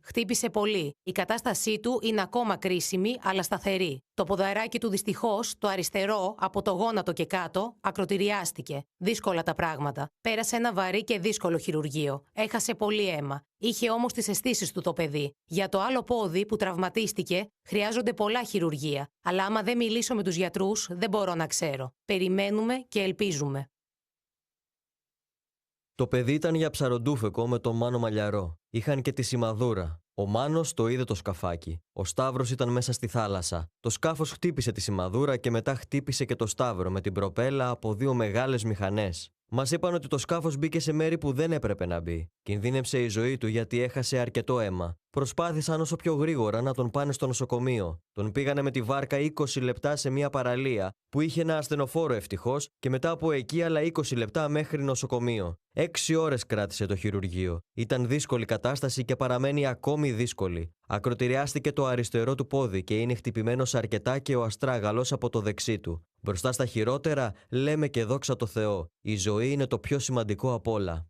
Χτύπησε πολύ. Η κατάστασή του είναι ακόμα κρίσιμη, αλλά σταθερή. Το ποδαράκι του δυστυχώς, το αριστερό, από το γόνατο και κάτω, ακροτηριάστηκε. Δύσκολα τα πράγματα. Πέρασε ένα βαρύ και δύσκολο χειρουργείο. Έχασε πολύ αίμα. Είχε όμως τις αισθήσεις του το παιδί. Για το άλλο πόδι που τραυματίστηκε, χρειάζονται πολλά χειρουργεία. Αλλά άμα δεν μιλήσω με τους γιατρούς, δεν μπορώ να ξέρω. Περιμένουμε και ελπίζουμε. Το παιδί ήταν για ψαροντούφεκο με τον Μάνο Μαλιαρό. Είχαν και τη σημαδούρα. Ο Μάνος το είδε το σκαφάκι. Ο Σταύρος ήταν μέσα στη θάλασσα. Το σκάφος χτύπησε τη σημαδούρα και μετά χτύπησε και το Σταύρο με την προπέλα από 2 μεγάλες μηχανές. Μας είπαν ότι το σκάφος μπήκε σε μέρη που δεν έπρεπε να μπει. Κινδύνεψε η ζωή του γιατί έχασε αρκετό αίμα. Προσπάθησαν όσο πιο γρήγορα να τον πάνε στο νοσοκομείο. Τον πήγανε με τη βάρκα 20 λεπτά σε μια παραλία που είχε ένα ασθενοφόρο ευτυχώς και μετά από εκεί άλλα 20 λεπτά μέχρι νοσοκομείο. 6 ώρες κράτησε το χειρουργείο. Ήταν δύσκολη κατάσταση και παραμένει ακόμη δύσκολη. Ακροτηριάστηκε το αριστερό του πόδι και είναι χτυπημένος αρκετά και ο αστράγαλος από το δεξί του. Μπροστά στα χειρότερα λέμε και δόξα τω Θεώ. Η ζωή είναι το πιο σημαντικό απ' όλα.